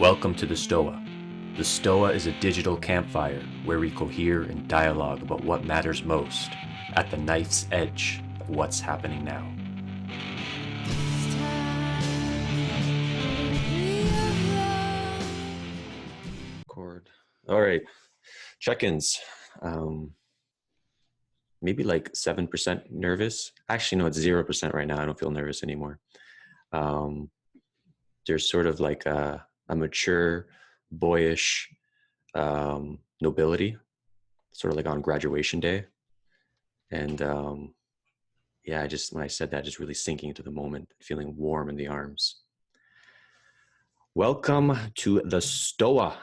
Welcome to the Stoa. The Stoa is a digital campfire where we cohere and dialogue about what matters most at the knife's edge of what's happening now. Record. All right. Check-ins. Maybe like 7% nervous. Actually, no, it's 0% right now. I don't feel nervous anymore. There's sort of like a mature, boyish nobility, sort of like on graduation day. And yeah, when I said that, just really sinking into the moment, feeling warm in the arms. Welcome to the Stoa.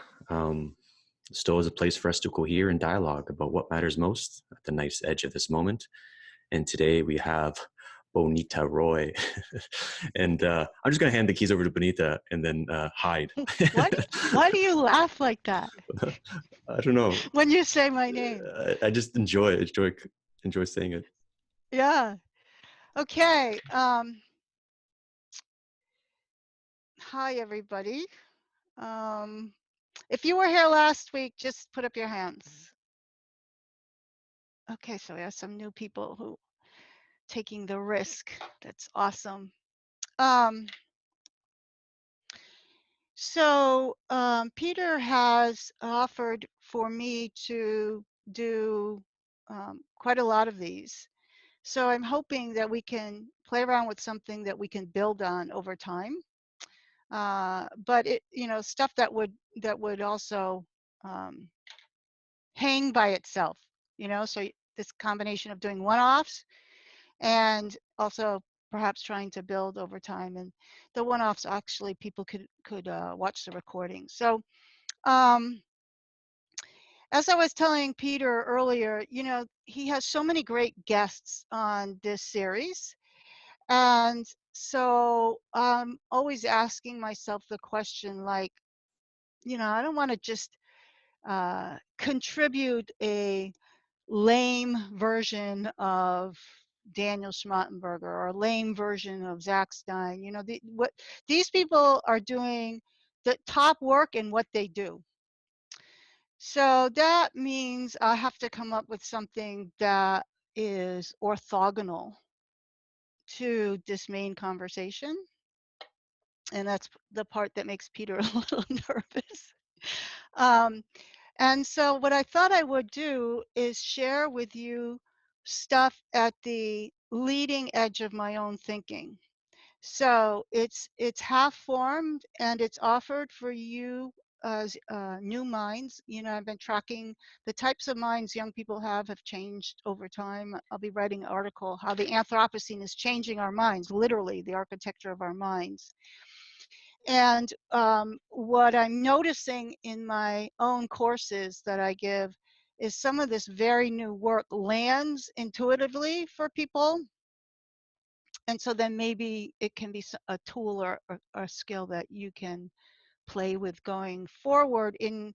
Stoa is a place for us to cohere and dialogue about what matters most at the knife's edge of this moment. And today we have Bonnitta Roy. And I'm just going to hand the keys over to Bonnitta and then hide. Why do you laugh like that? I don't know. When you say my name. I just enjoy saying it. Yeah. Okay. Hi, everybody. If you were here last week, just put up your hands. Okay, so we have some new people who taking the risk. That's awesome. So Peter has offered for me to do quite a lot of these. So I'm hoping that we can play around with something that we can build on over time. But it, stuff that would also hang by itself, so this combination of doing one-offs and also perhaps trying to build over time. And the one-offs, actually, people could watch the recording. So as I was telling Peter earlier, he has so many great guests on this series. And so I'm always asking myself the question, like, I don't want to just contribute a lame version of Daniel Schmattenberger or a lame version of Zach Stein. What these people are doing, the top work in what they do. So that means I have to come up with something that is orthogonal to this main conversation. And that's the part that makes Peter a little nervous. And so what I thought I would do is share with you stuff at the leading edge of my own thinking. So it's half formed and it's offered for you as new minds. I've been tracking the types of minds young people have changed over time. I'll be writing an article, how the Anthropocene is changing our minds, literally the architecture of our minds. And what I'm noticing in my own courses that I give is some of this very new work lands intuitively for people. And so then maybe it can be a tool or a skill that you can play with going forward in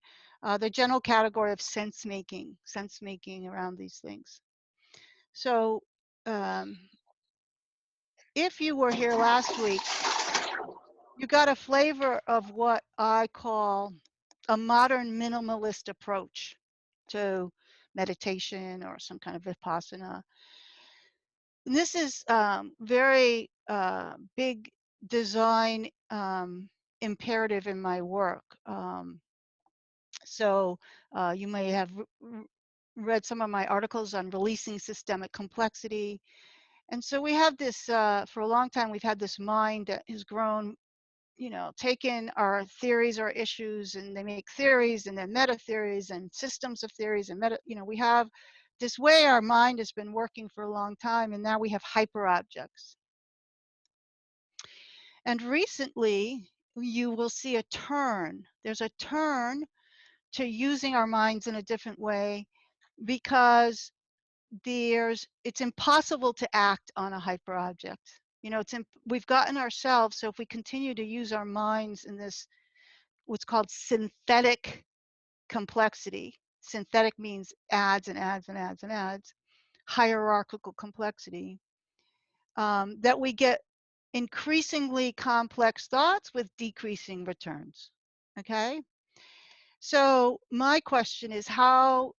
the general category of sense making around these things. So if you were here last week, you got a flavor of what I call a modern minimalist approach to meditation or some kind of vipassana. And this is very big design imperative in my work. So you may have read some of my articles on releasing systemic complexity. And so we have this, for a long time, we've had this mind that has grown, taken our theories or issues, and they make theories and then meta theories and systems of theories and we have this way our mind has been working for a long time, and now we have hyper objects. And recently you will see a turn. There's a turn to using our minds in a different way, because it's impossible to act on a hyper object. We've gotten ourselves, so if we continue to use our minds in this, what's called synthetic complexity. Synthetic means adds and adds and adds and adds, hierarchical complexity, that we get increasingly complex thoughts with decreasing returns. Okay. So my question is how,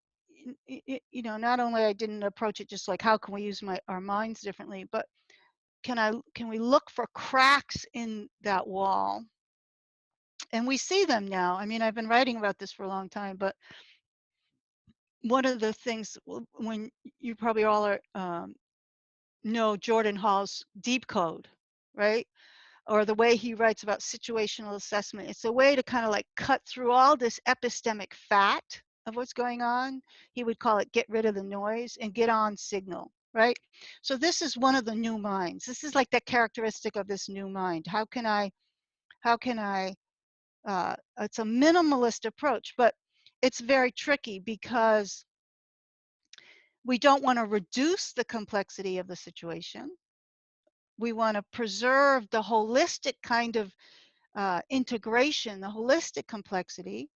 not only I didn't approach it just like how can we use our minds differently, but can we look for cracks in that wall? And we see them now. I mean, I've been writing about this for a long time, but one of the things when you probably all are know Jordan Hall's deep code, right? Or the way he writes about situational assessment. It's a way to kind of like cut through all this epistemic fat of what's going on. He would call it get rid of the noise and get on signal, right? So this is one of the new minds. This is like the characteristic of this new mind. How can I, it's a minimalist approach, but it's very tricky because we don't want to reduce the complexity of the situation. We want to preserve the holistic kind of integration, the holistic complexity,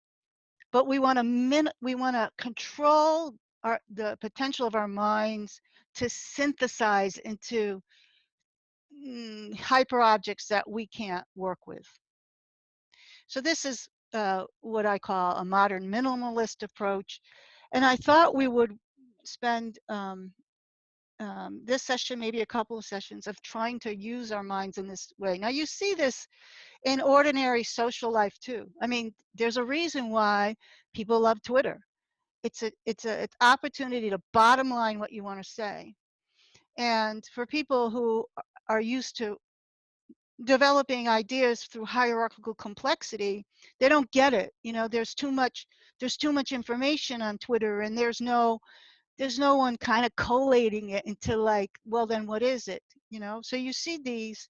but we want to control the potential of our minds to synthesize into hyper objects that we can't work with. So this is what I call a modern minimalist approach, and I thought we would spend this session, maybe a couple of sessions, of trying to use our minds in this way. Now you see this in ordinary social life too. I mean, there's a reason why people love Twitter. It's opportunity to bottom line what you want to say. And for people who are used to developing ideas through hierarchical complexity, they don't get it. There's too much information on Twitter, and there's no one kind of collating it into like, well, then what is it? So you see these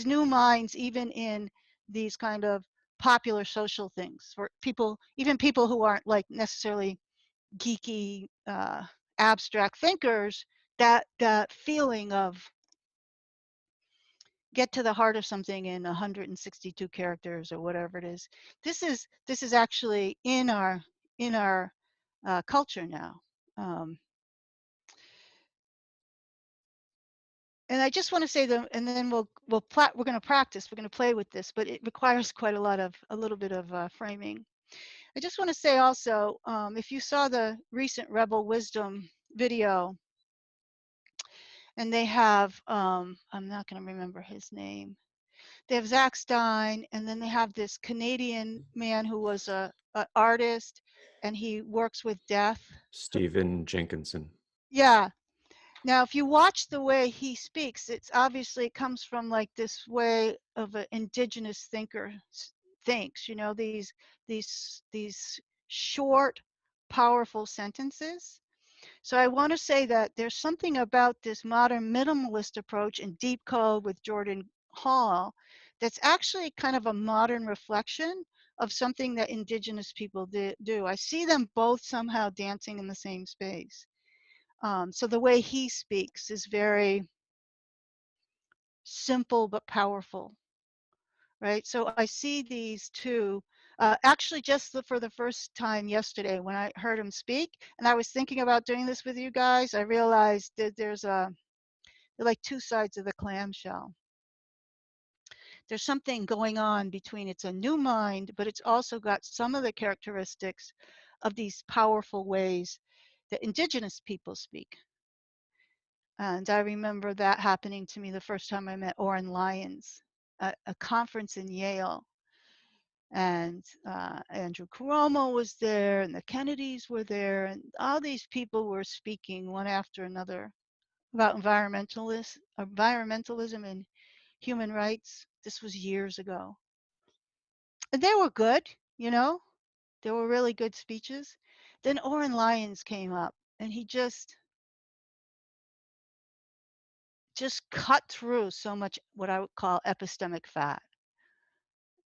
new minds even in these kind of popular social things for people, even people who aren't like necessarily geeky abstract thinkers. That feeling of get to the heart of something in 162 characters or whatever it is. This is actually in our culture now. um, And I just want to say that, and then we're going to practice. We're going to play with this, but it requires quite a little bit of framing. I just want to say also, if you saw the recent Rebel Wisdom video, and they have, I'm not going to remember his name. They have Zach Stein, and then they have this Canadian man who was a artist, and he works with death. Stephen Jenkinson. Yeah. Now, if you watch the way he speaks, it's obviously it comes from like this way of an indigenous thinker thinks. These short, powerful sentences. So I want to say that there's something about this modern minimalist approach in deep code with Jordan Hall that's actually kind of a modern reflection of something that indigenous people do. I see them both somehow dancing in the same space. So the way he speaks is very simple but powerful, right? So I see these two. Actually, just for the first time yesterday when I heard him speak, and I was thinking about doing this with you guys, I realized that they're like two sides of the clamshell. There's something going on between it's a new mind, but it's also got some of the characteristics of these powerful ways that indigenous people speak. And I remember that happening to me the first time I met Oren Lyons at a conference in Yale. And Andrew Cuomo was there, and the Kennedys were there, and all these people were speaking one after another about environmentalism and human rights. This was years ago. And they were good, you know, they were really good speeches. Then Oren Lyons came up, and he just cut through so much what I would call epistemic fat,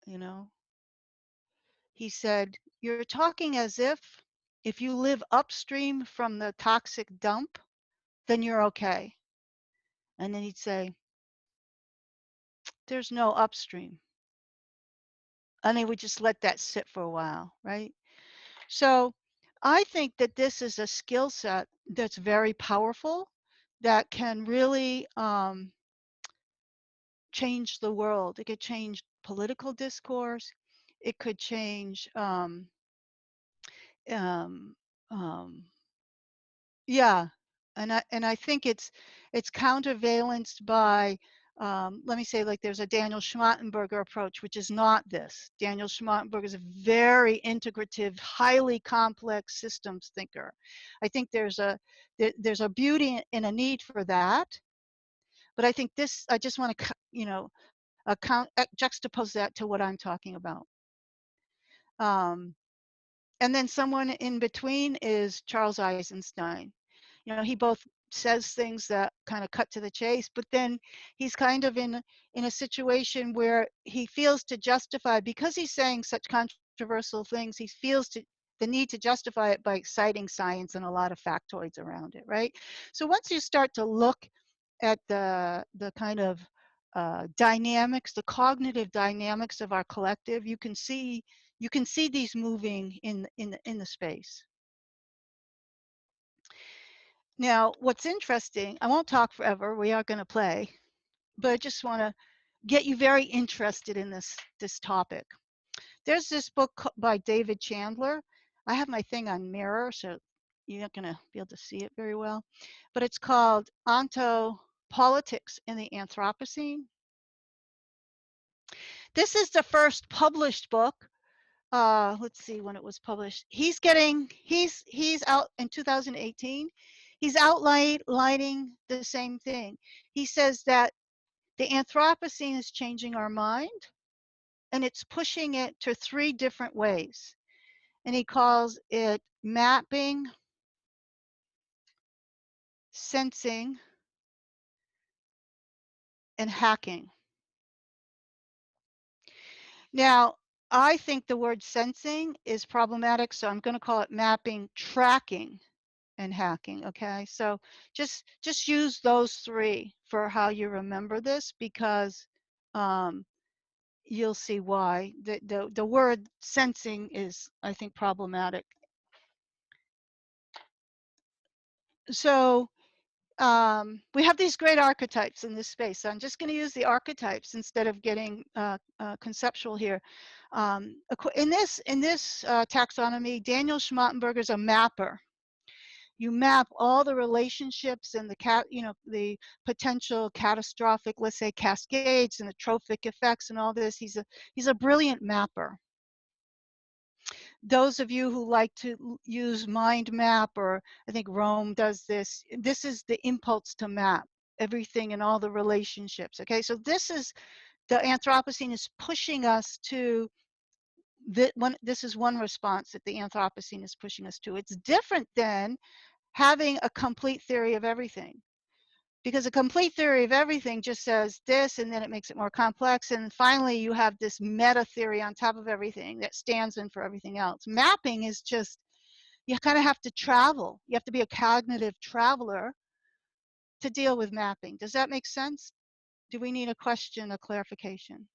you know. He said, "You're talking as if you live upstream from the toxic dump, then you're okay." And then he'd say, "There's no upstream." And he would just let that sit for a while, right? So I think that this is a skill set that's very powerful, that can really change the world. It could change political discourse. it could change, um, um, yeah, and I think it's counterbalanced by, let me say, like, there's a Daniel Schmachtenberger approach, which is not this. Daniel Schmachtenberger is a very integrative, highly complex systems thinker. I think there's a beauty and a need for that, but I think this, I just want to, juxtapose that to what I'm talking about. And then someone in between is Charles Eisenstein. He both says things that kind of cut to the chase, but then he's kind of in a situation where he feels to justify, because he's saying such controversial things, he feels the need to justify it by citing science and a lot of factoids around it, right? So once you start to look at the kind of dynamics, the cognitive dynamics of our collective, you can see these moving in the space. Now, what's interesting, I won't talk forever, we are going to play, but I just want to get you very interested in this topic. There's this book by David Chandler. I have my thing on mirror, so you're not going to be able to see it very well, but it's called Ontopolitics in the Anthropocene. This is the first published book. Let's see when it was published. He's out in 2018. He's outlining the same thing. He says that the Anthropocene is changing our mind, and it's pushing it to 3 different ways. And he calls it mapping, sensing, and hacking. Now, I think the word sensing is problematic, so I'm going to call it mapping, tracking, and hacking. Okay, so just use those 3 for how you remember this, because you'll see why the word sensing is, I think, problematic. So we have these great archetypes in this space. So I'm just going to use the archetypes instead of getting conceptual here. In this taxonomy, Daniel Schmachtenberger is a mapper. You map all the relationships and the potential catastrophic, let's say, cascades and the trophic effects and all this. He's a brilliant mapper. Those of you who like to use mind map, or I think Rome does this, this is the impulse to map everything and all the relationships. Okay, so this is the Anthropocene is pushing us to this is one response that the Anthropocene is pushing us to. It's different than having a complete theory of everything, because a complete theory of everything just says this, and then it makes it more complex, and finally you have this meta theory on top of everything that stands in for everything else. Mapping is just, you kind of have to travel. You have to be a cognitive traveler to deal with mapping. Does that make sense? Do we need a question, a clarification?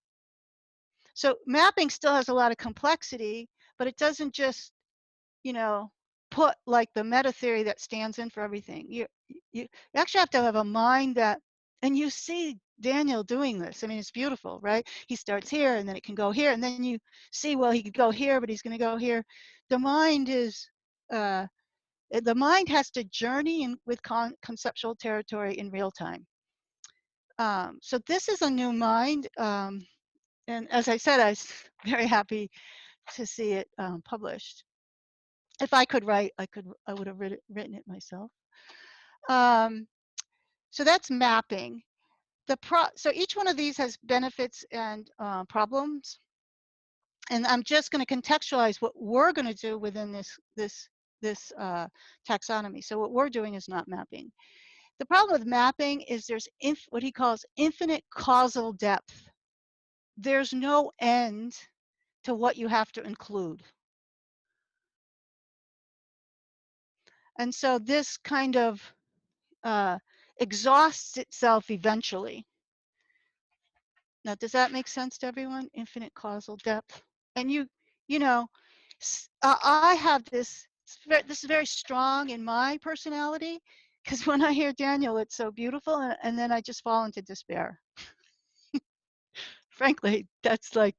So mapping still has a lot of complexity, but it doesn't just, put like the meta theory that stands in for everything. You actually have to have a mind that, and you see Daniel doing this. I mean, it's beautiful, right? He starts here and then it can go here, and then you see, well, he could go here, but he's going to go here. The mind is, the mind has to journey in with conceptual territory in real time. So this is a new mind. And as I said, I was very happy to see it published. If I could write, I would have written it myself. So that's mapping. So each one of these has benefits and problems, and I'm just going to contextualize what we're going to do within this taxonomy. So what we're doing is not mapping. The problem with mapping is there's what he calls infinite causal depth. There's no end to what you have to include. And so this kind of exhausts itself eventually. Now, does that make sense to everyone? Infinite causal depth. And you know, I have this is very strong in my personality, because when I hear Daniel, it's so beautiful, and then I just fall into despair. Frankly, that's like,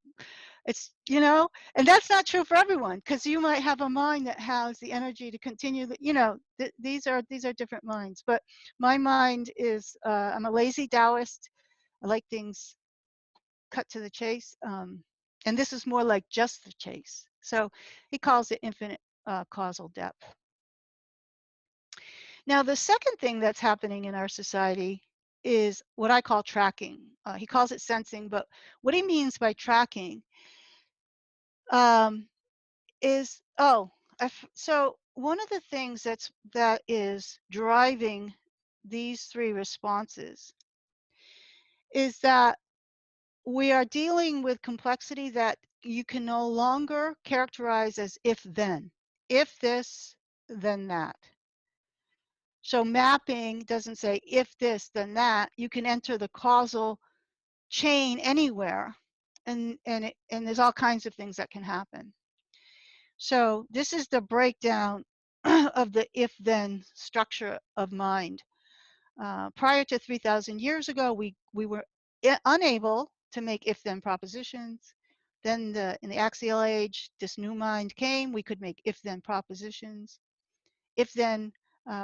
It's, you know, and that's not true for everyone, because you might have a mind that has the energy to continue the, you know, these are different minds. But my mind is, I'm a lazy Taoist. I like things cut to the chase. And this is more like just the chase. So he calls it infinite causal depth. Now, the second thing that's happening in our society is what I call tracking. He calls it sensing, but what he means by tracking um, is, so one of the things that is driving these three responses is that we are dealing with complexity that you can no longer characterize as if then. If this, then that. So mapping doesn't say if this, then that. You can enter the causal chain anywhere, and there's all kinds of things that can happen. So this is the breakdown of the if-then structure of mind. Prior to 3,000 years ago, we were unable to make if-then propositions. Then in the axial age, this new mind came. We could make if-then propositions. If-then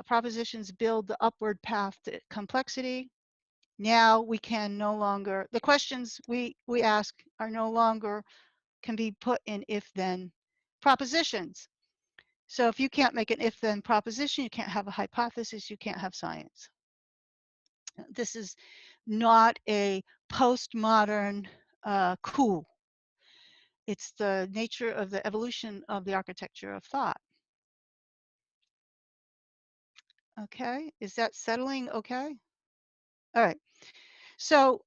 propositions build the upward path to complexity. Now we can no longer, the questions we ask are no longer, can be put in if-then propositions. So if you can't make an if-then proposition, you can't have a hypothesis, you can't have science. This is not a postmodern coup. It's the nature of the evolution of the architecture of thought. Okay, is that settling okay? All right, so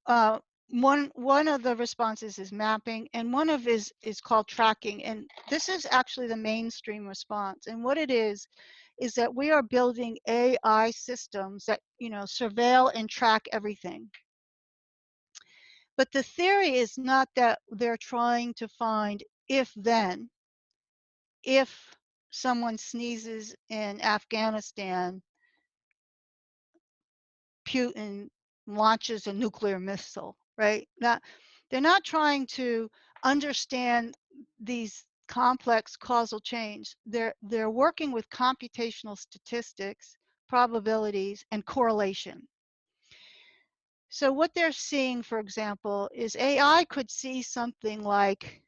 one of the responses is mapping, and one of is called tracking, and this is actually the mainstream response. And what it is that we are building AI systems that, you know, surveil and track everything. But the theory is not that they're trying to find if then, if someone sneezes in Afghanistan, Putin launches a nuclear missile, right? They're not trying to understand these complex causal chains. They're working with computational statistics, probabilities, and correlation. So what they're seeing, for example, is AI could see something like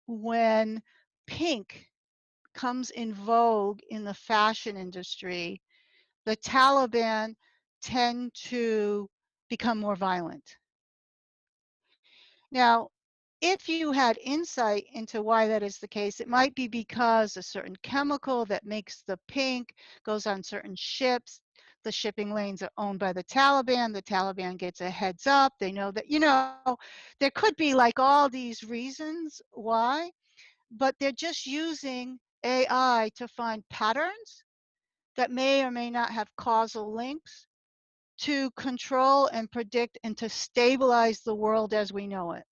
when pink comes in vogue in the fashion industry, the Taliban tend to become more violent. Now, if you had insight into why that is the case, it might be because a certain chemical that makes the pink goes on certain ships. The shipping lanes are owned by the Taliban. The Taliban gets a heads up. They know that, you know, there could be like all these reasons why, but they're just using AI to find patterns that may or may not have causal links to control and predict and to stabilize the world as we know it.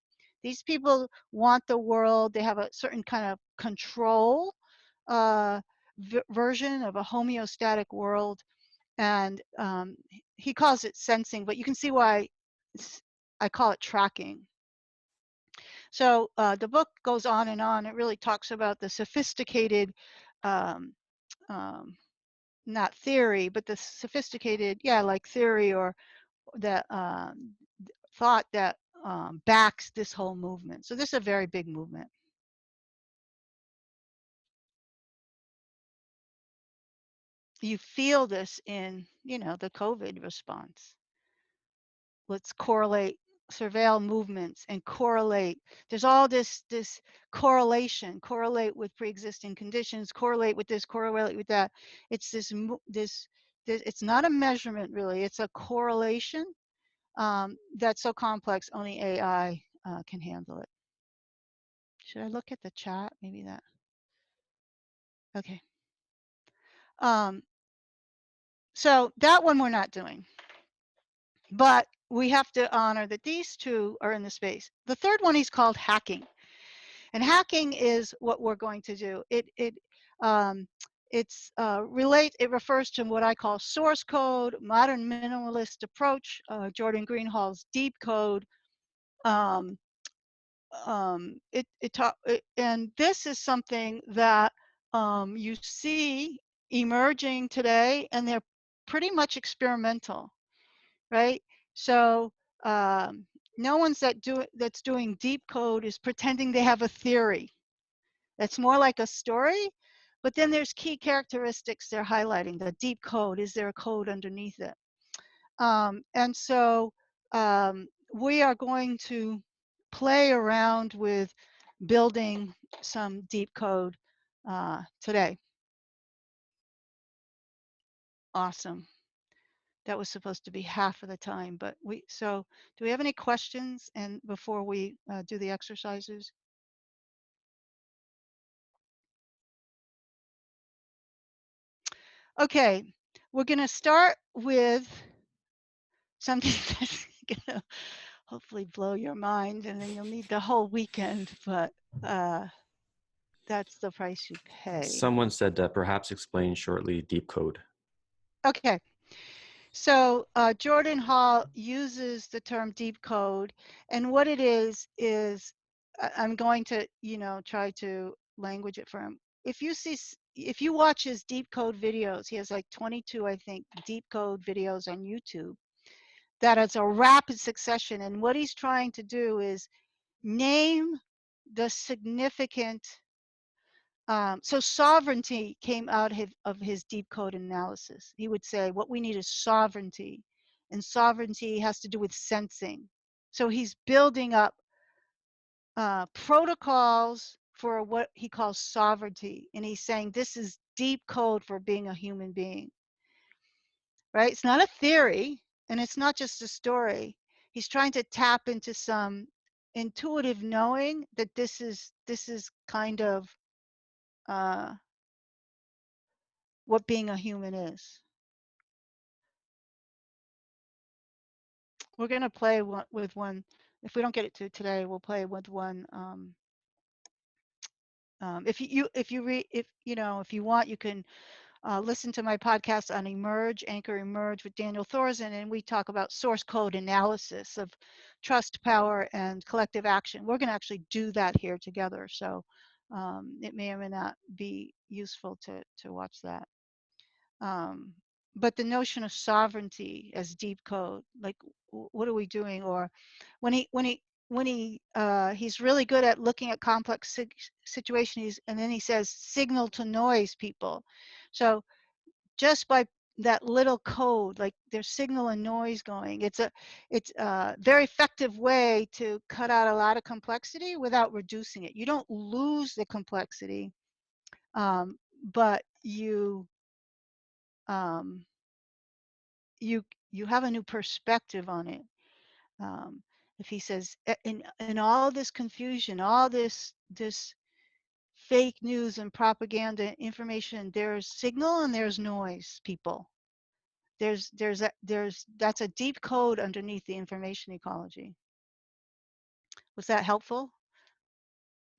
These people want the world, they have a certain kind of control version of a homeostatic world, and he calls it sensing, but you can see why I call it tracking. So the book goes on and on. It really talks about the sophisticated, um, um, not theory, but the sophisticated, yeah, like theory or that thought that backs this whole movement. So this is a very big movement. You feel this in, you know, the COVID response. Let's correlate, surveil movements and correlate. There's all this correlation, correlate with pre-existing conditions, correlate with this, correlate with that. It's this, it's not a measurement really, it's a correlation that's so complex only AI can handle it. Should I look at the chat? Maybe that. Okay. So that one we're not doing, but we have to honor that these two are in the space. The third one is called hacking, and hacking is what we're going to do. It refers to what I call source code, modern minimalist approach, Jordan Greenhall's deep code, and this is something that you see emerging today, and they're pretty much experimental, right? So um, no one's that's doing deep code is pretending they have a theory. That's more like a story, but then there's key characteristics they're highlighting. The deep code, is there a code underneath it? And so we are going to play around with building some deep code today. Awesome. That was supposed to be half of the time, but so do we have any questions and before we do the exercises? Okay, we're going to start with something that's going to hopefully blow your mind, and then you'll need the whole weekend, but that's the price you pay. Someone said perhaps explain shortly deep code. Okay, so Jordan Hall uses the term deep code, and what it is I'm going to, try to language it for him. If you watch his deep code videos, he has like 22, I think, deep code videos on YouTube. That is a rapid succession, and what he's trying to do is name the significant. So sovereignty came out of his deep code analysis. He would say what we need is sovereignty, and sovereignty has to do with sensing. So he's building up protocols for what he calls sovereignty, and he's saying this is deep code for being a human being, right? It's not a theory, and it's not just a story. He's trying to tap into some intuitive knowing that this is kind of what being a human is. We're going to play with one. If we don't get it to today, we'll play with one. If you want, you can listen to my podcast on Emerge, Anchor Emerge with Daniel Thorsen, and we talk about source code analysis of trust, power, and collective action. We're going to actually do that here together, so it may or may not be useful to watch that. But the notion of sovereignty as deep code, like what are we doing? Or he's really good at looking at complex situations, and then he says signal to noise people. So just by that little code, like there's signal and noise going, it's a very effective way to cut out a lot of complexity without reducing it. You don't lose the complexity, but um, you have a new perspective on it. If he says in all this confusion, all this fake news and propaganda information, there's signal and there's noise, people. That's a deep code underneath the information ecology. Was that helpful?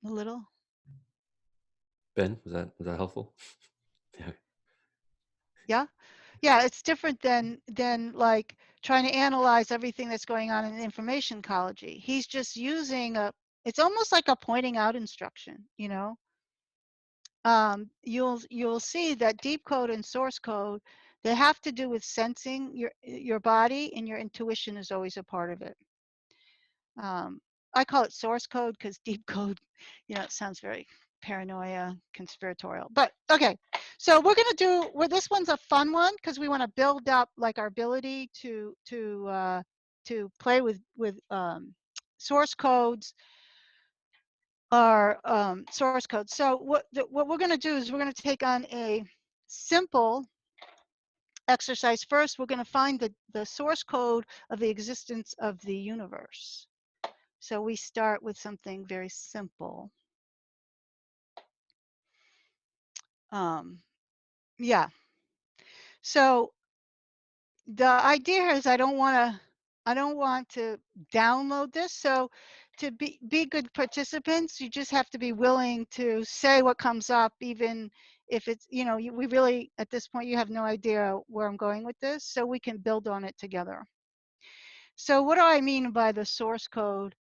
A little? Ben, was that helpful? Yeah. Yeah? Yeah, it's different than like trying to analyze everything that's going on in information ecology. He's just using it's almost like a pointing out instruction, you'll see that deep code and source code, they have to do with sensing your body, and your intuition is always a part of it. I call it source code because deep code, it sounds very paranoia, conspiratorial. But okay, so we're gonna do. This one's a fun one because we want to build up like our ability to play with source codes, our source codes. So what we're gonna do is we're gonna take on a simple exercise first. We're gonna find the source code of the existence of the universe. So we start with something very simple. Yeah. So the idea is I don't want to download this. So to be good participants, you just have to be willing to say what comes up, even if it's, we really, at this point, you have no idea where I'm going with this, so we can build on it together. So what do I mean by the source code?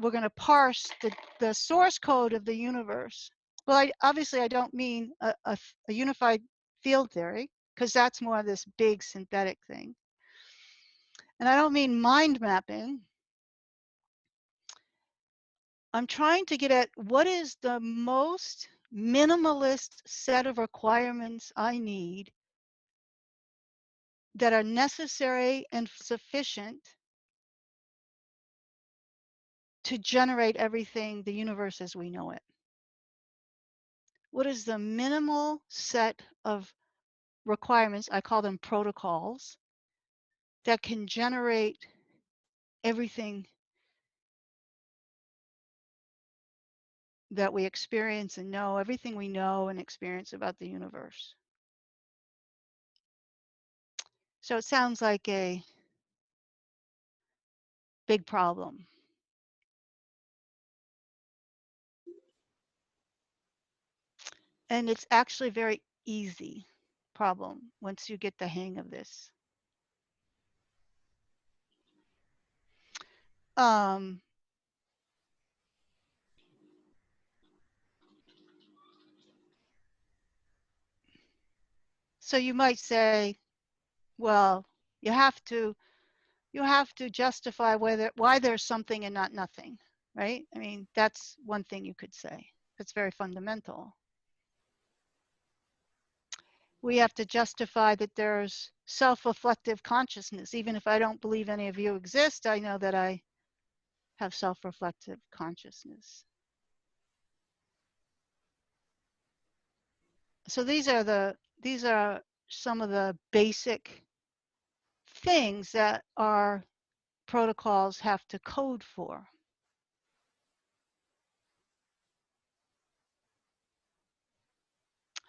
we're going to parse the source code of the universe. Well, obviously I don't mean a unified field theory, because that's more of this big synthetic thing. And I don't mean mind mapping. I'm trying to get at what is the most minimalist set of requirements I need that are necessary and sufficient to generate everything, the universe as we know it. What is the minimal set of requirements, I call them protocols, that can generate everything that we experience and know, everything we know and experience about the universe. So it sounds like a big problem. And it's actually a very easy problem once you get the hang of this. So you might say, well, you have to justify why there's something and not nothing, right? I mean, that's one thing you could say. That's very fundamental. We have to justify that there's self-reflective consciousness. Even if I don't believe any of you exist, I know that I have self-reflective consciousness. So these are some of the basic things that our protocols have to code for.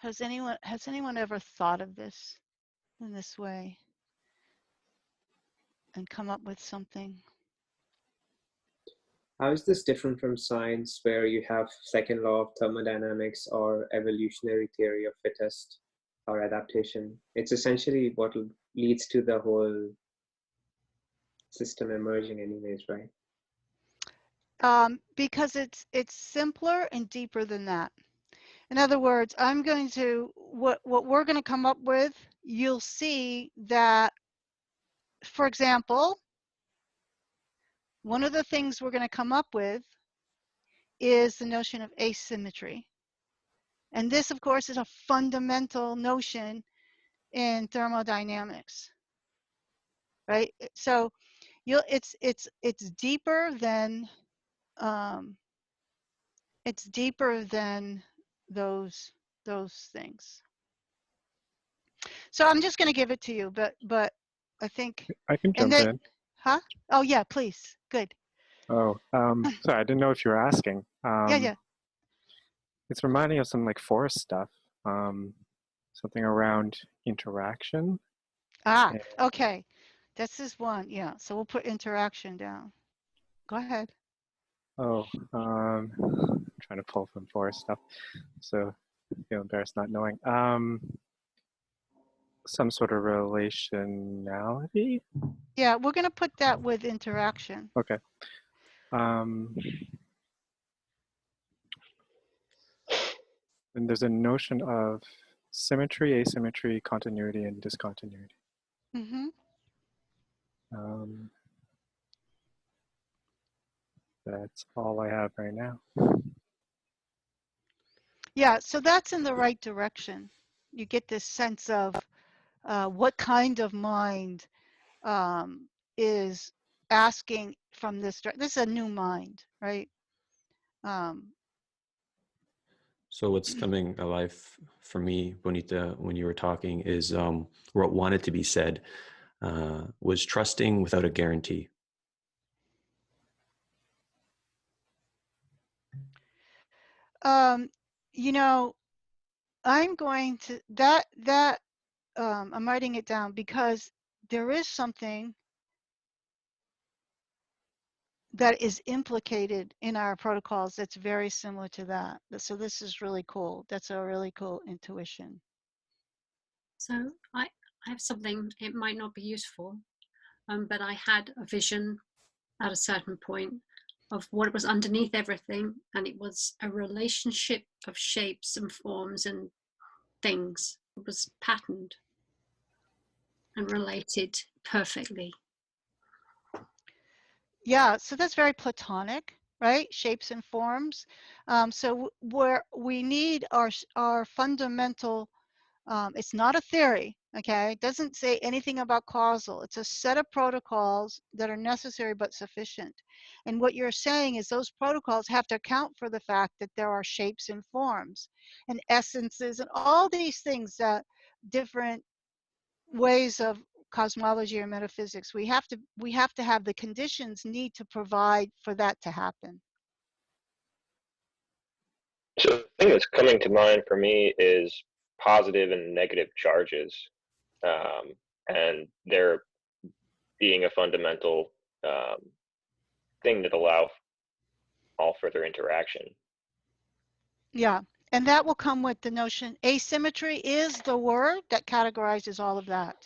Has anyone ever thought of this in this way and come up with something? How is this different from science, where you have second law of thermodynamics or evolutionary theory of fittest or adaptation? It's essentially what leads to the whole system emerging anyways, right? Because it's simpler and deeper than that. In other words, what we're going to come up with, you'll see that, for example, one of the things we're going to come up with is the notion of asymmetry. And this, of course, is a fundamental notion in thermodynamics, right? So it's deeper than those things. So I'm just going to give it to you, but I think, I can and jump then, in. huh? Oh yeah, please. Good. Oh, sorry, I didn't know if you were asking. Yeah. It's reminding us some like forest stuff, something around interaction. And, Okay. This is one. Yeah. So we'll put interaction down. Go ahead. oh, trying to pull from forest stuff, so I feel embarrassed not knowing. Some sort of relationality. Yeah, we're going to put that with interaction. Okay. And there's a notion of symmetry, asymmetry, continuity, and discontinuity. Mm-hmm. That's all I have right now. Yeah, so that's in the right direction. You get this sense of what kind of mind is asking from this. This is a new mind, right? So what's coming alive for me, Bonnitta, when you were talking is what wanted to be said was trusting without a guarantee. You know, I'm going to I'm writing it down because there is something that is implicated in our protocols that's very similar to that. So this is really cool. That's a really cool intuition. So I have something, it might not be useful, but I had a vision at a certain point of what was underneath everything, and it was a relationship of shapes and forms and things. It was patterned and related perfectly. Yeah, so that's very Platonic, right? Shapes and forms. So where we need our fundamental, it's not a theory, okay? It doesn't say anything about causal. It's a set of protocols that are necessary but sufficient. And what you're saying is those protocols have to account for the fact that there are shapes and forms and essences and all these things that different ways of cosmology or metaphysics, we have to have the conditions need to provide for that to happen. So the thing that's coming to mind for me is positive and negative charges, and there being a fundamental thing that allow all further interaction. Yeah, and that will come with the notion. Asymmetry is the word that categorizes all of that.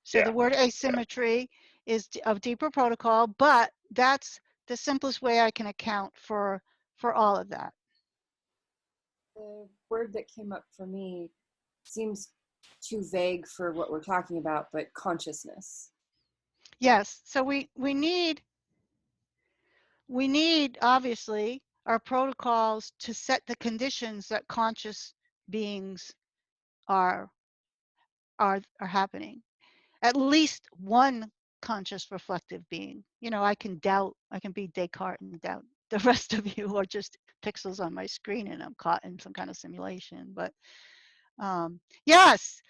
So the word asymmetry is of deeper protocol, but that's the simplest way I can account for all of that. The word that came up for me seems too vague for what we're talking about, but consciousness. Yes, so we need obviously our protocols to set the conditions that conscious beings are happening. At least one conscious reflective being. You know, I can be Descartes and doubt. The rest of you are just pixels on my screen and I'm caught in some kind of simulation. But yes,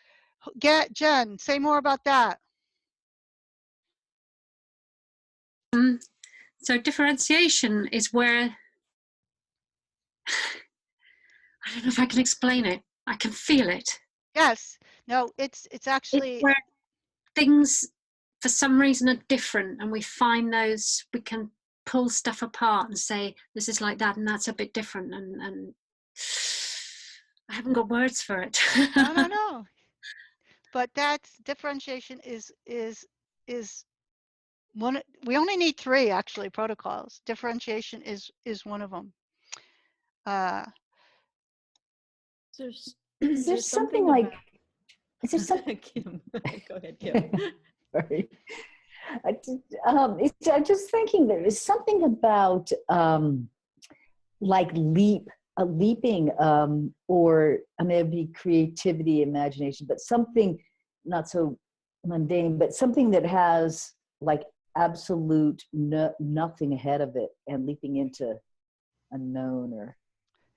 Jen, say more about that. So differentiation is where, I don't know if I can explain it. I can feel it. Yes. No, it's actually it's where things for some reason are different, and we find those, we can pull stuff apart and say this is like that and that's a bit different, and I haven't got words for it. no. But that's differentiation is one. We only need 3 actually protocols. Differentiation is one of them. There's something like, is there something? Kim, go ahead, Kim. Sorry. I'm just thinking there is something about like leaping, or I mean, it'd be creativity, imagination, but something not so mundane, but something that has like absolute nothing ahead of it and leaping into unknown, or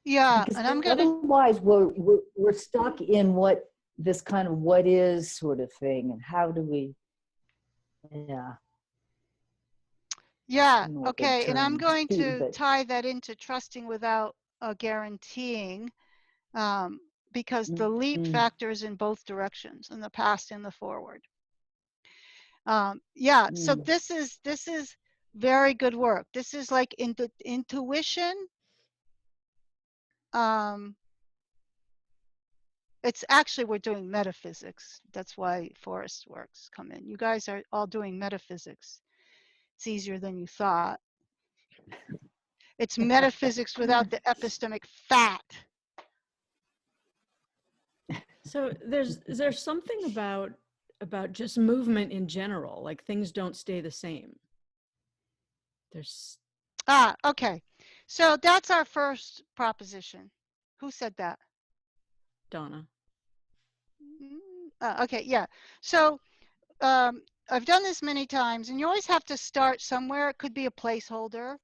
yeah, because and I'm gonna. Otherwise, we're stuck in what this kind of what is sort of thing, and how do we? Yeah. Okay, and I'm going to tie that into trusting without guaranteeing, because the leap factor is in both directions, in the past and the forward. Yeah. So this is very good work. This is like intuition. It's actually, we're doing metaphysics. That's why forest works come in. You guys are all doing metaphysics. It's easier than you thought. It's metaphysics without the epistemic fat. So there's something about just movement in general, like things don't stay the same. Okay. So that's our first proposition. Who said that? Donna. Okay, yeah. So I've done this many times, and you always have to start somewhere. It could be a placeholder,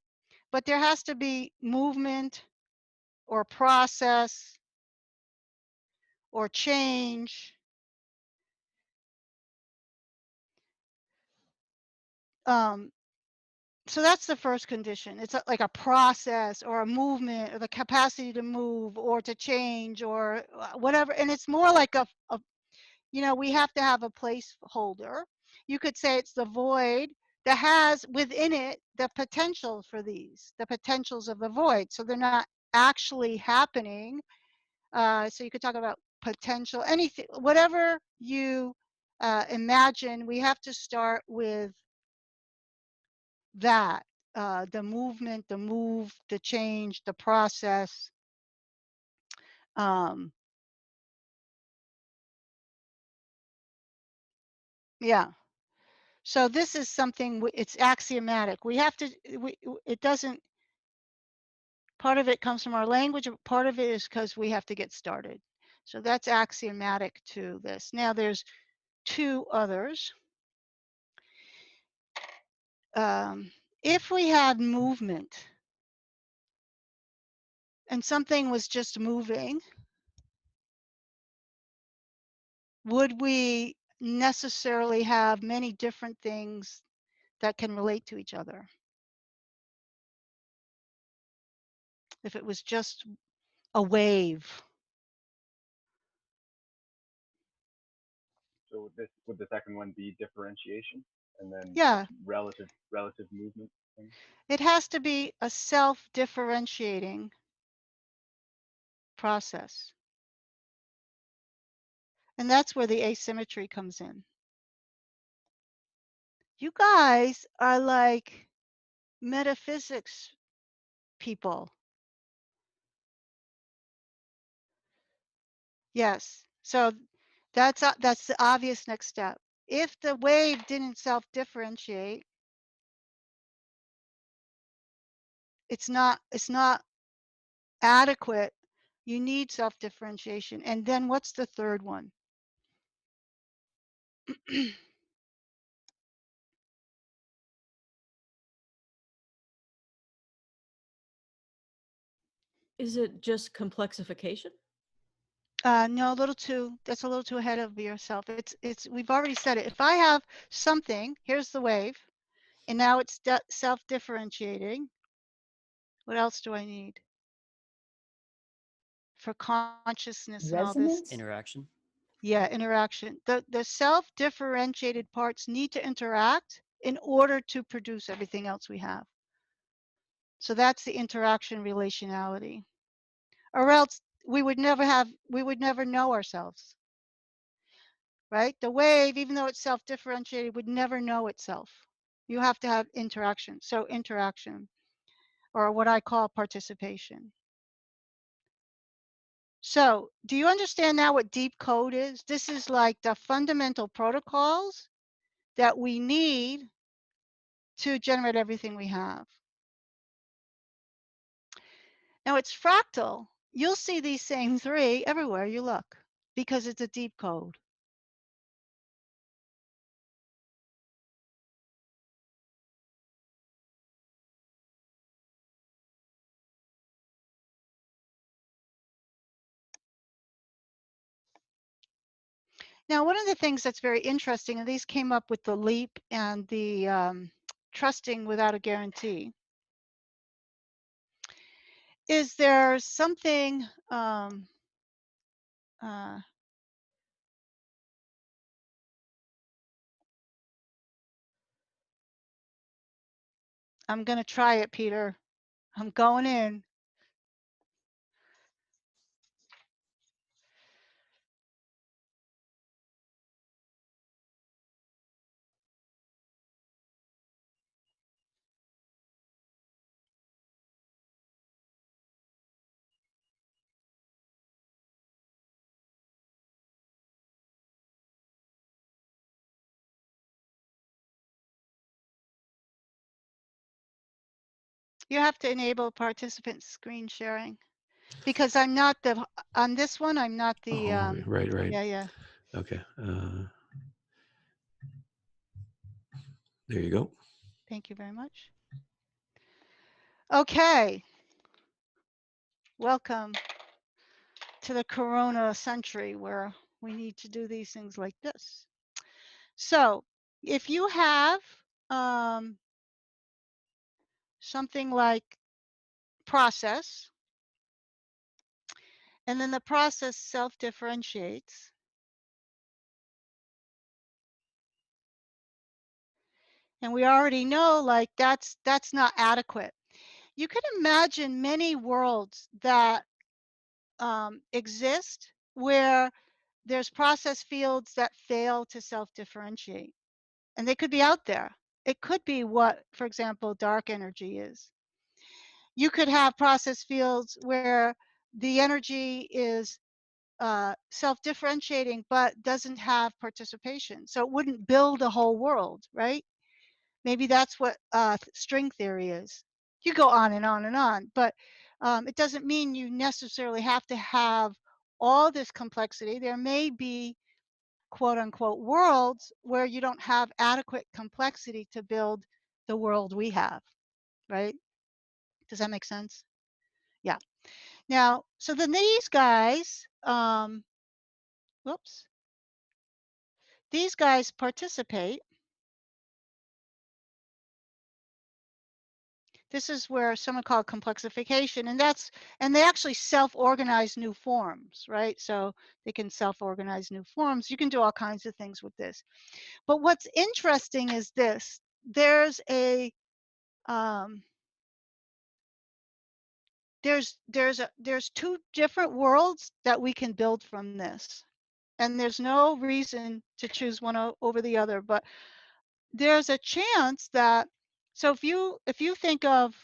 but there has to be movement or process or change. So that's the first condition. It's like a process or a movement or the capacity to move or to change or whatever. And it's more like you know, we have to have a placeholder. You could say it's the void that has within it the potential for these, the potentials of the void. So they're not actually happening. So you could talk about potential, anything, whatever you imagine, we have to start with that. the movement, the move, the change, the process. Yeah. So this is something, it's axiomatic. We have to, it doesn't, part of it comes from our language, part of it is because we have to get started. So that's axiomatic to this. Now there's two others. If we had movement and something was just moving, would we necessarily have many different things that can relate to each other? If it was just a wave. So would the second one be differentiation, and then Yeah, relative movement thing? it has to be a self-differentiating process. And that's where the asymmetry comes in. You guys are like metaphysics people. Yes. So that's the obvious next step. If the wave didn't self-differentiate, it's not adequate. You need self-differentiation. And then what's the third one? Is it just complexification? No, that's a little too ahead of yourself. We've already said it. If I have something, here's the wave, and now it's self-differentiating. What else do I need for consciousness and all this? Resonance? Interaction. Yeah, interaction. The self-differentiated parts need to interact in order to produce everything else we have. So that's the interaction relationality. Or else we would never know ourselves. Right? The wave, even though it's self-differentiated, would never know itself. You have to have interaction. So interaction, or what I call participation. So do you understand now what deep code is? This is like the fundamental protocols that we need to generate everything we have. Now it's fractal. You'll see these same three everywhere you look because it's a deep code. Now, one of the things that's very interesting, and these came up with the leap and the trusting without a guarantee, is there something I'm going to try it, Peter. I'm going in. You have to enable participant screen sharing because I'm not on this one, I'm not the, right. yeah. Okay. There you go. Thank you very much. Okay. Welcome to the Corona century where we need to do these things like this. So if you have something like process, and then the process self-differentiates, and we already know like that's not adequate. You can imagine many worlds that exist where there's process fields that fail to self-differentiate, and they could be out there. it could be what, for example, dark energy is. You could have process fields where the energy is self-differentiating but doesn't have participation, so it wouldn't build a whole world, right? Maybe that's what string theory is. You go on and on and on, but it doesn't mean you necessarily have to have all this complexity. There may be quote unquote worlds where you don't have adequate complexity to build the world we have, right? Does that make sense? Yeah. Now, so then these guys, whoops, these guys participate. This is where someone called complexification, and they actually self-organize new forms, right? So they can self-organize new forms. You can do all kinds of things with this. But what's interesting is this: there's a there's two different worlds that we can build from this, and there's no reason to choose one over the other. But there's a chance that, so if you think of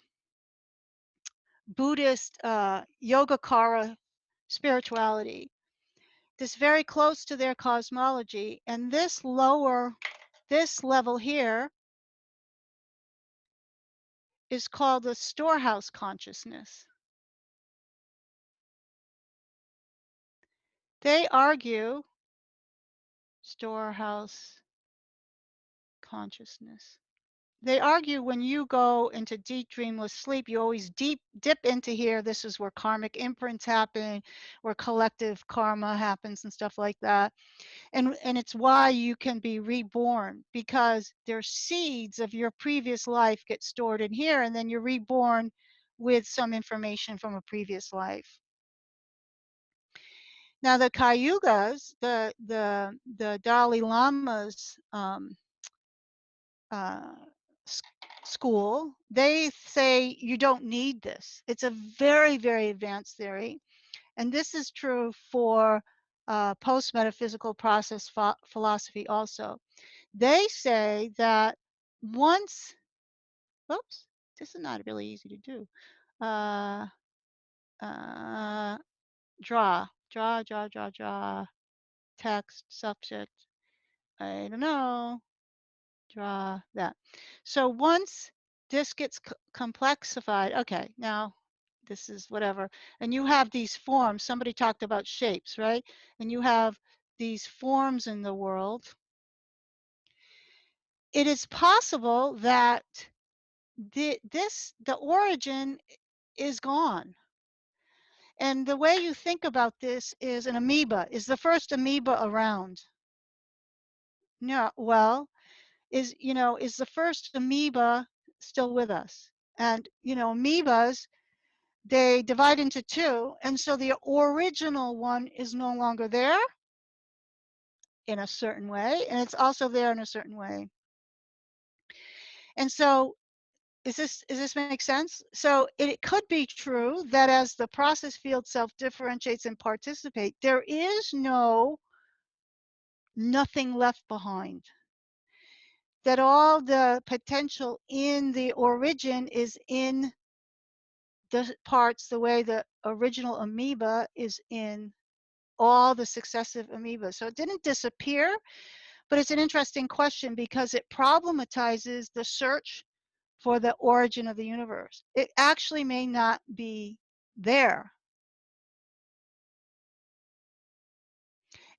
Buddhist Yogacara spirituality, this very close to their cosmology, and this level here is called the storehouse consciousness. They argue storehouse consciousness. They argue when you go into deep dreamless sleep, you always dip into here. This is where karmic imprints happen, where collective karma happens and stuff like that. And it's why you can be reborn, because there's seeds of your previous life get stored in here, and then you're reborn with some information from a previous life. Now the Kayugas, the Dalai Lama's school, they say you don't need this. It's a very, very advanced theory. And this is true for post-metaphysical process philosophy also. They say that once, whoops, this is not really easy to do. Draw, text, subject, I don't know, draw that. So once this gets complexified, okay, now this is whatever, and you have these forms, somebody talked about shapes, right? And you have these forms in the world. It is possible that the origin is gone. And the way you think about this is an amoeba. Is the first amoeba around? No, well, is the first amoeba still with us? And amoebas, they divide into two, and so the original one is no longer there in a certain way, and it's also there in a certain way. And so does this make sense? So it could be true that as the process field self-differentiates and participate, there is nothing left behind. That all the potential in the origin is in the parts the way the original amoeba is in all the successive amoebas. So it didn't disappear, but it's an interesting question because it problematizes the search for the origin of the universe. It actually may not be there.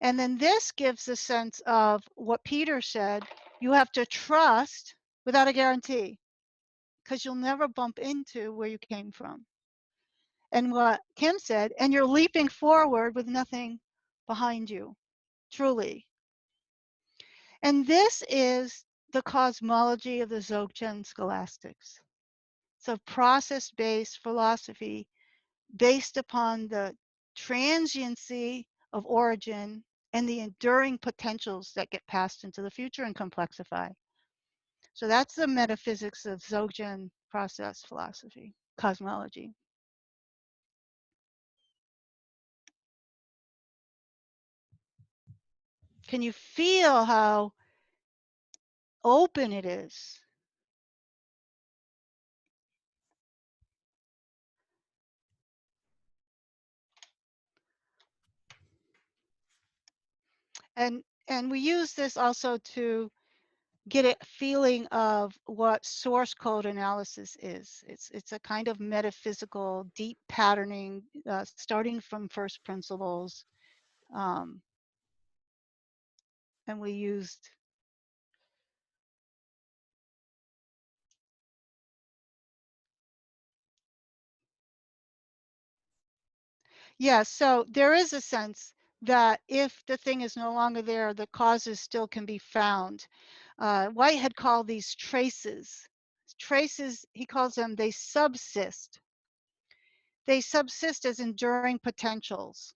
And then this gives a sense of what Peter said, you have to trust without a guarantee, because you'll never bump into where you came from. And what Kim said, and you're leaping forward with nothing behind you, truly. And this is the cosmology of the Dzogchen scholastics. It's a process-based philosophy based upon the transiency of origin and the enduring potentials that get passed into the future and complexify. So that's the metaphysics of Dzogchen process philosophy, cosmology. Can you feel how open it is? And we use this also to get a feeling of what source code analysis is. It's a kind of metaphysical, deep patterning, starting from first principles. And we used yeah, so there is a sense that if the thing is no longer there, the causes still can be found. Whitehead called these traces. Traces, he calls them, they subsist. They subsist as enduring potentials.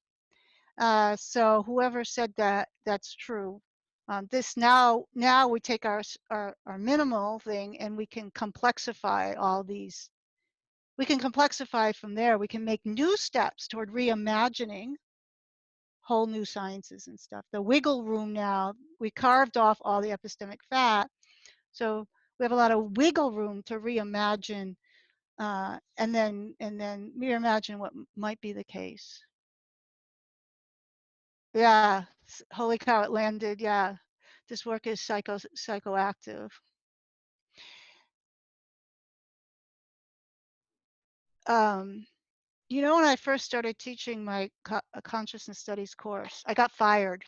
So whoever said that, that's true. This now we take our minimal thing and we can complexify all these. We can complexify from there. We can make new steps toward reimagining whole new sciences and stuff. The wiggle room now, we carved off all the epistemic fat. So we have a lot of wiggle room to reimagine and then reimagine what might be the case. Yeah, holy cow, it landed. Yeah, this work is psychoactive. You know, when I first started teaching my consciousness studies course, I got fired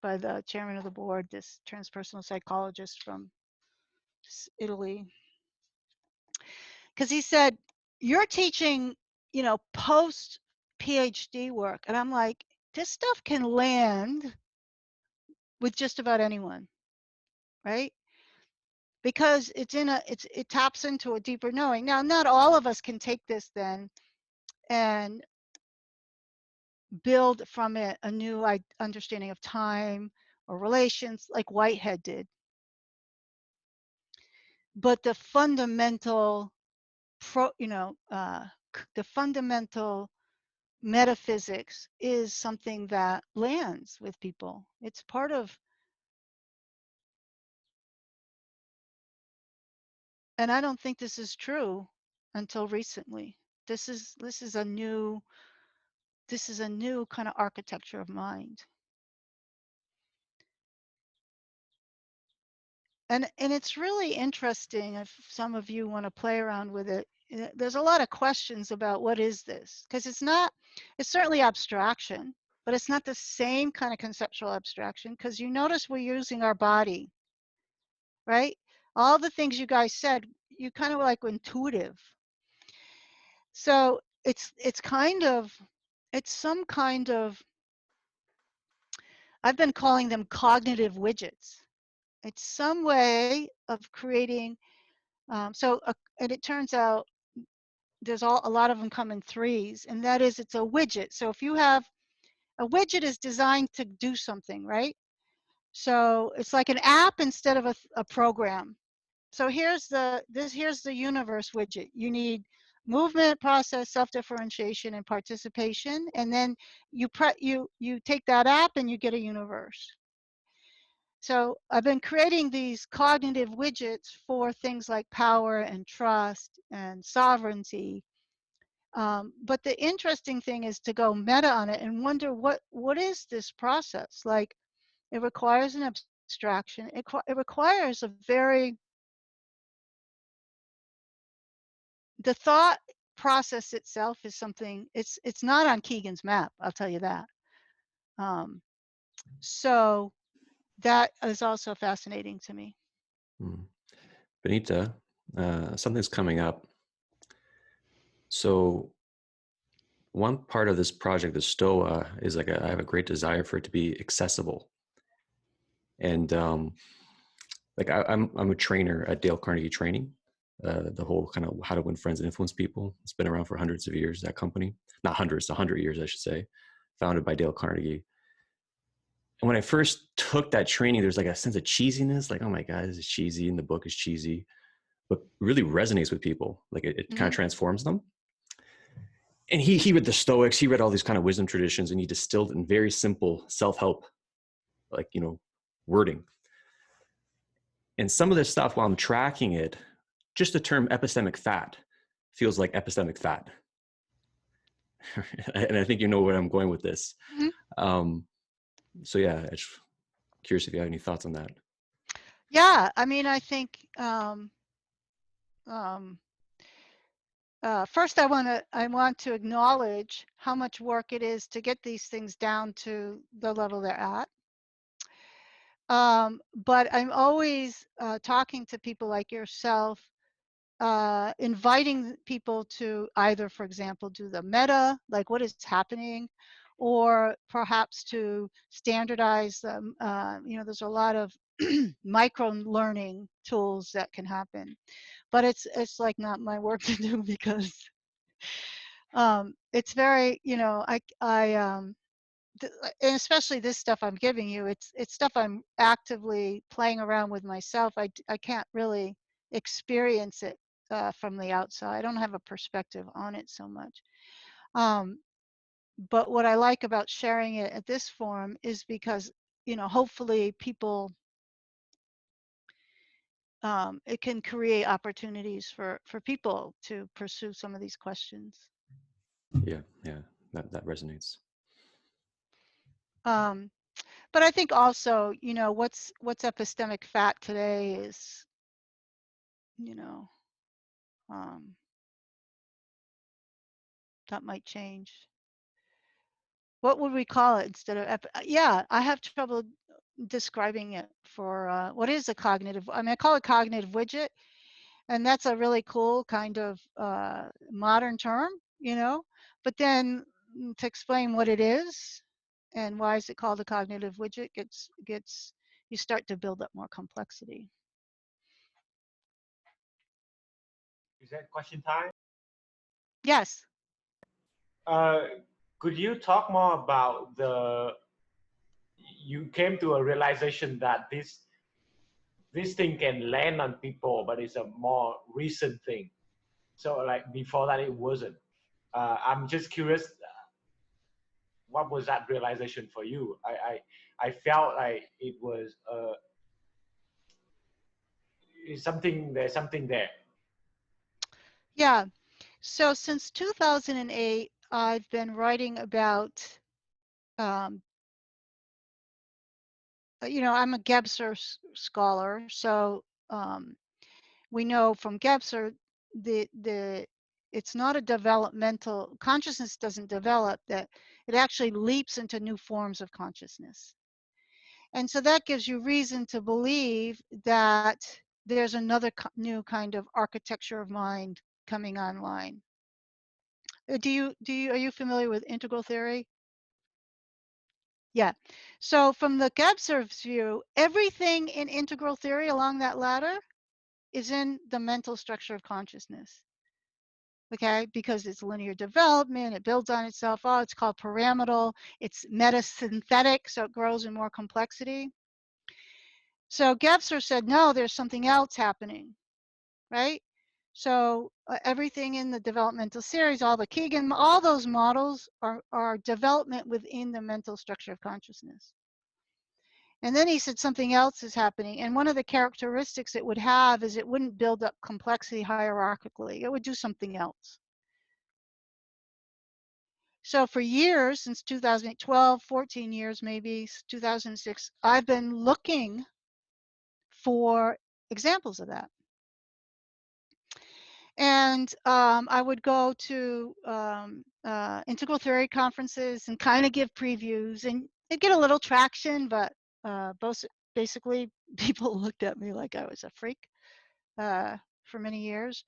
by the chairman of the board, this transpersonal psychologist from Italy, because he said, "You're teaching, you know, post PhD work," and I'm like, "This stuff can land with just about anyone, right?" Because it taps into a deeper knowing. Now, not all of us can take this then and build from it a new understanding of time or relations like Whitehead did. But the fundamental, the fundamental metaphysics is something that lands with people. It's part of, and I don't think this is true until recently. This is a new kind of architecture of mind. And it's really interesting if some of you want to play around with it. There's a lot of questions about what is this? Because it's certainly abstraction, but it's not the same kind of conceptual abstraction, because you notice we're using our body, right? All the things you guys said, you kind of like intuitive. So it's some kind of, I've been calling them cognitive widgets. It's some way of creating, and it turns out there's a lot of them come in threes, and that is, it's a widget. So if you have, a widget is designed to do something, right? So it's like an app instead of a program. So here's the universe widget. You need movement, process, self-differentiation, and participation, and then you take that app and you get a universe. So I've been creating these cognitive widgets for things like power and trust and sovereignty. But the interesting thing is to go meta on it and wonder what is this process? Like, it requires an abstraction. It requires a very, the thought process itself is something, it's not on Keegan's map, I'll tell you that. So that is also fascinating to me. Bonnitta, something's coming up. So one part of this project, the STOA, is like I have a great desire for it to be accessible. And like I'm a trainer at Dale Carnegie Training, the whole kind of how to win friends and influence people. It's been around for hundreds of years, that company. Not hundreds, 100 years, I should say, founded by Dale Carnegie. And when I first took that training, there's like a sense of cheesiness, like, oh my God, this is cheesy, and the book is cheesy, but really resonates with people. Like it kind of transforms them. And he read the Stoics, he read all these kind of wisdom traditions, and he distilled in very simple self-help, like, wording. And some of this stuff, while I'm tracking it, just the term epistemic fat feels like epistemic fat. And I think you know where I'm going with this. So yeah, Curious if you have any thoughts on that. Yeah, I mean, I think first I want to acknowledge how much work it is to get these things down to the level they're at. But I'm always talking to people like yourself, inviting people to either, for example, do the meta, like what is happening, or perhaps to standardize them. There's a lot of micro learning tools that can happen, but it's like not my work to do because it's very, and especially this stuff I'm giving you, it's stuff I'm actively playing around with myself. I can't really experience it from the outside. I don't have a perspective on it so much. But what I like about sharing it at this forum is because, hopefully people, it can create opportunities for people to pursue some of these questions. Yeah, that resonates. But I think also, what's epistemic fat today is, that might change. What would we call it instead of, yeah, I have trouble describing it for what is a cognitive, I call it cognitive widget, and that's a really cool kind of modern term, but then to explain what it is and why is it called a cognitive widget gets you start to build up more complexity. Is that question time? Yes. Could you talk more about you came to a realization that this thing can land on people, but it's a more recent thing. So like before that, it wasn't. I'm just curious, what was that realization for you? I felt like it was there's something there. Yeah. So since 2008, I've been writing about, I'm a Gebser scholar, so we know from Gebser it's not a developmental, consciousness doesn't develop, that it actually leaps into new forms of consciousness. And so that gives you reason to believe that there's another new kind of architecture of mind coming online. Are you familiar with integral theory? Yeah. So from the Gebser's view, everything in integral theory along that ladder is in the mental structure of consciousness. Okay, because it's linear development, it builds on itself. Oh, it's called pyramidal. It's metasynthetic, so it grows in more complexity. So Gebser said, no, there's something else happening, right? So everything in the developmental series, all the Keegan, all those models are development within the mental structure of consciousness. And then he said something else is happening. And one of the characteristics it would have is it wouldn't build up complexity hierarchically. It would do something else. So for years, since 2012, 14 years maybe, 2006, I've been looking for examples of that. And I would go to integral theory conferences and kind of give previews, and it'd get a little traction, but basically people looked at me like I was a freak for many years.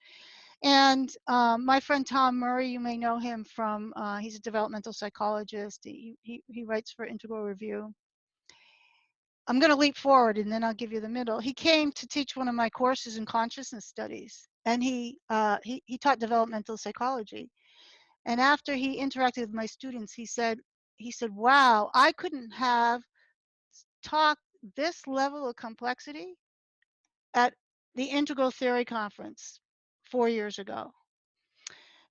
And my friend Tom Murray, you may know him from, he's a developmental psychologist. He writes for Integral Review. I'm going to leap forward and then I'll give you the middle. He came to teach one of my courses in consciousness studies, and he taught developmental psychology. And after he interacted with my students, he said, wow, I couldn't have taught this level of complexity at the Integral Theory Conference 4 years ago.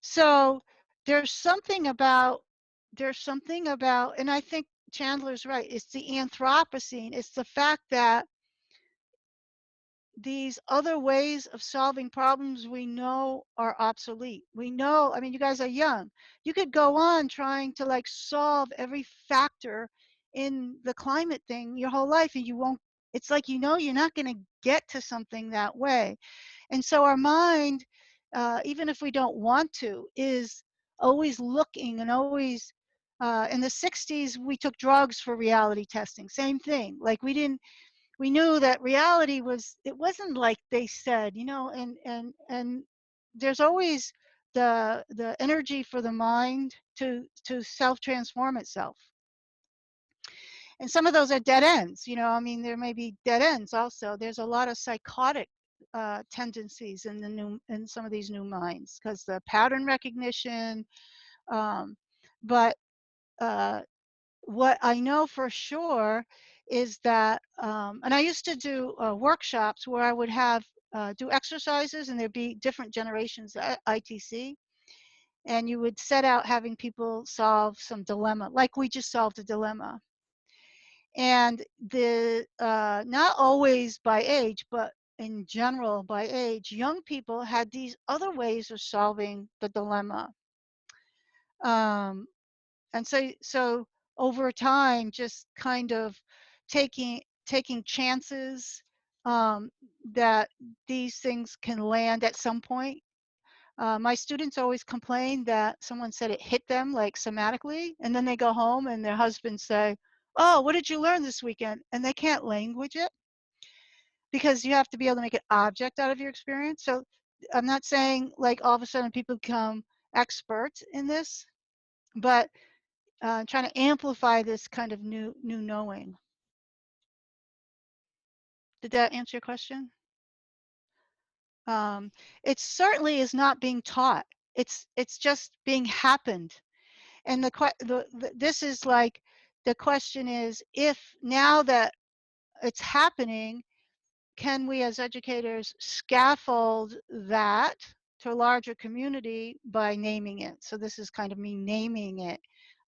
So there's something about, and I think Chandler's right, it's the Anthropocene, it's the fact that these other ways of solving problems we know are obsolete. We know, I mean, you guys are young. You could go on trying to like solve every factor in the climate thing your whole life, and you won't, it's like, you know, you're not going to get to something that way. And so our mind, even if we don't want to, is always looking and always, in the 60s, we took drugs for reality testing. Same thing. Like we knew that reality was, it wasn't like they said, you know, and there's always the energy for the mind to self-transform itself. And some of those are dead ends, you know, I mean, there may be dead ends also. There's a lot of psychotic tendencies in some of these new minds, because the pattern recognition, but what I know for sure is that, and I used to do workshops where I would have do exercises, and there'd be different generations at ITC, and you would set out having people solve some dilemma, like we just solved a dilemma. And the not always by age, but in general by age, young people had these other ways of solving the dilemma. And so over time, just kind of taking chances, that these things can land at some point. My students always complain that someone said it hit them, like, somatically, and then they go home and their husbands say, "Oh, what did you learn this weekend?" And they can't language it, because you have to be able to make an object out of your experience. So I'm not saying, like, all of a sudden people become experts in this, but trying to amplify this kind of new knowing. Did that answer your question? It certainly is not being taught. It's just being happened. And this is like, the question is, if now that it's happening, can we as educators scaffold that to a larger community by naming it? So this is kind of me naming it.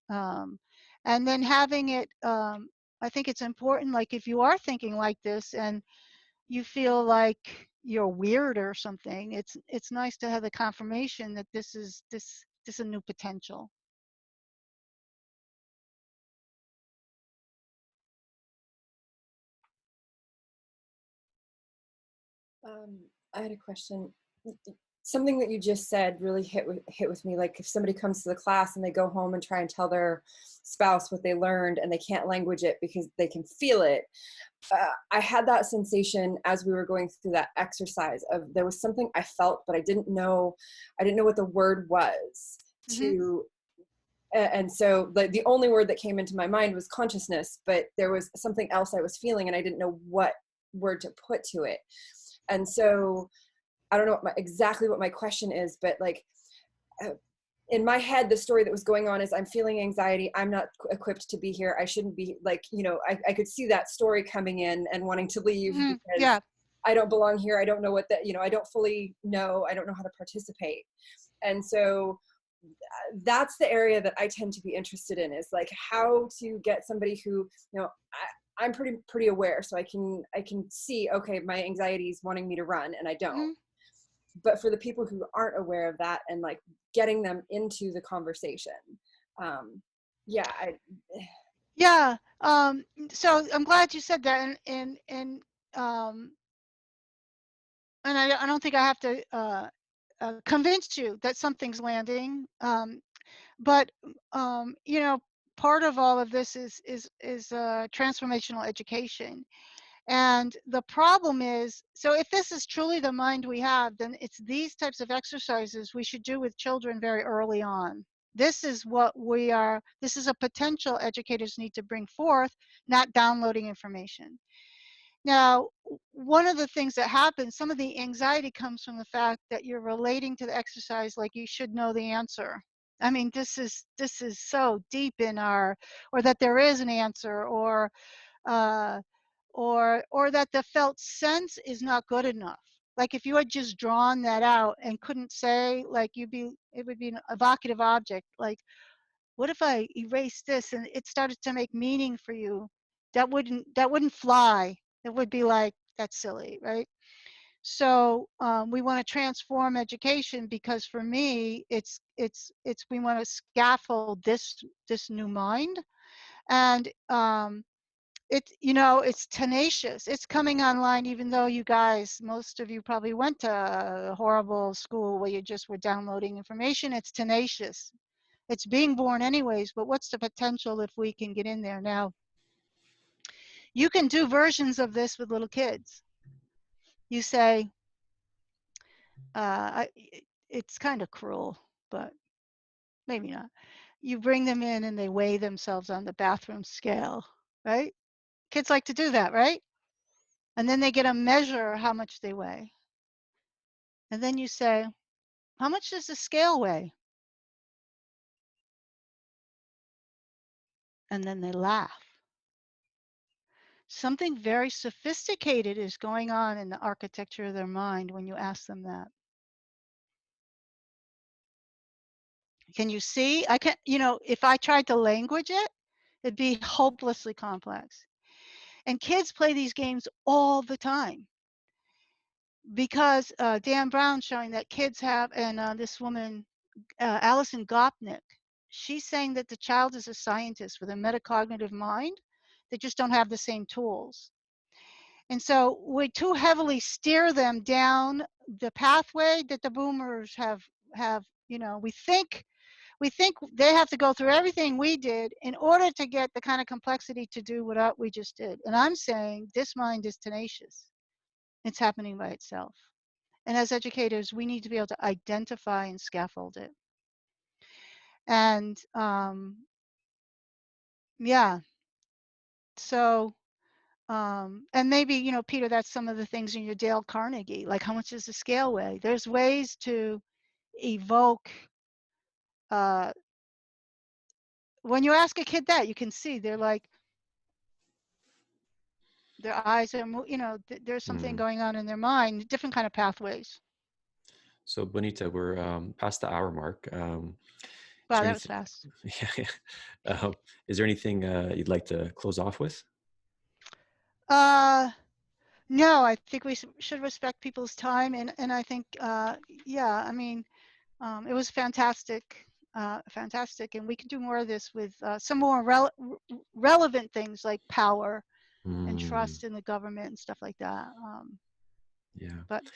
And then having it, I think it's important, like, if you are thinking like this and you feel like you're weird or something, it's nice to have the confirmation that this is a new potential. I had a question. Something that you just said really hit with me. Like, if somebody comes to the class and they go home and try and tell their spouse what they learned, and they can't language it because they can feel it. I had that sensation as we were going through that exercise of, there was something I felt, but I didn't know what the word was. To and so the only word that came into my mind was consciousness, but there was something else I was feeling, and I didn't know what word to put to it. And so I don't know exactly what my question is, but like, in my head, the story that was going on is, I'm feeling anxiety. I'm not equipped to be here. I shouldn't be, like, you know, I could see that story coming in and wanting to leave because I don't belong here. I don't know what that, you know, I don't fully know. I don't know how to participate. And so that's the area that I tend to be interested in, is like, how to get somebody who, you know, I'm pretty aware. So I can see, okay, my anxiety is wanting me to run and I don't. But for the people who aren't aware of that, and like getting them into the conversation. So I'm glad you said that. And I don't think I have to convince you that something's landing. But you know, part of all of this is transformational education. And the problem is, so if this is truly the mind we have, then it's these types of exercises we should do with children very early on. This is what this is a potential educators need to bring forth, not downloading information. Now, one of the things that happens, some of the anxiety comes from the fact that you're relating to the exercise like you should know the answer. I mean, this is so deep in our, or that there is an answer, or that the felt sense is not good enough. Like, if you had just drawn that out and couldn't say, like, it would be an evocative object. Like, what if I erased this and it started to make meaning for you? That wouldn't fly. It would be like, that's silly, right? So we want to transform education, because for me, it's we want to scaffold this new mind. And it's tenacious. It's coming online, even though you guys, most of you probably went to a horrible school where you just were downloading information. It's tenacious. It's being born anyways, but what's the potential if we can get in there? Now, you can do versions of this with little kids. You say, it's kind of cruel, but maybe not. You bring them in and they weigh themselves on the bathroom scale, right? Kids like to do that, right? And then they get a measure how much they weigh. And then you say, how much does the scale weigh? And then they laugh. Something very sophisticated is going on in the architecture of their mind when you ask them that. Can you see? I can't, if I tried to language it, it'd be hopelessly complex. And kids play these games all the time because Dan Brown's showing that kids have, and this woman, Alison Gopnik, she's saying that the child is a scientist with a metacognitive mind. They just don't have the same tools. And so we too heavily steer them down the pathway that the boomers have, we think they have to go through everything we did in order to get the kind of complexity to do what we just did. And I'm saying this mind is tenacious. It's happening by itself. And as educators, we need to be able to identify and scaffold it. And yeah, so, and maybe, Peter, that's some of the things in your Dale Carnegie, like how much does the scale weigh? There's ways to evoke, when you ask a kid that, you can see they're like, their eyes are, there's something going on in their mind, different kind of pathways. So Bonnitta, we're past the hour mark. Wow, that was fast. Yeah. Is there anything you'd like to close off with? No, I think we should respect people's time, and I think, yeah, I mean, it was fantastic, and we can do more of this with some more relevant things like power and trust in the government and stuff like that. Yeah. But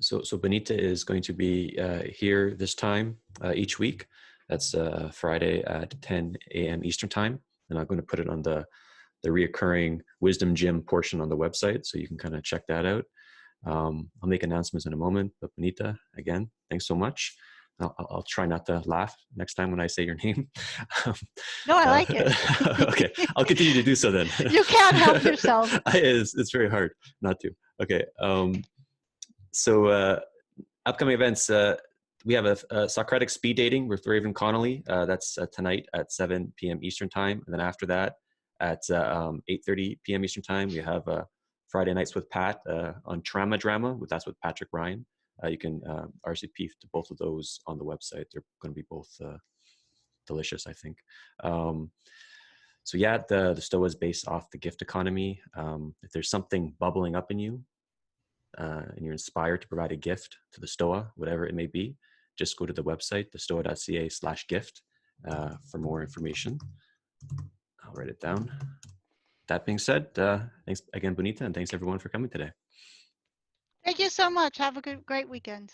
so Bonnitta is going to be here this time each week. That's Friday at 10 a.m. Eastern time, and I'm going to put it on the reoccurring Wisdom Gym portion on the website, so you can kind of check that out. I'll make announcements in a moment, but Bonnitta, again, thanks so much. I'll try not to laugh next time when I say your name. No, I like it. Okay, I'll continue to do so then. You can't help yourself. It's very hard not to. Okay, so upcoming events, we have a Socratic speed dating with Raven Connolly. That's tonight at 7 p.m. Eastern time. And then after that, at 8:30 p.m. Eastern time, we have Friday Nights with Pat on Trauma Drama. That's with Patrick Ryan. You can RSVP to both of those on the website. They're going to be both delicious, I think. So yeah, the Stoa is based off the gift economy. If there's something bubbling up in you, and you're inspired to provide a gift to the Stoa, whatever it may be, just go to the website, thestoa.ca/gift, for more information. I'll write it down. That being said, thanks again, Bonnitta, and thanks everyone for coming today. Thank you so much. Have a great weekend.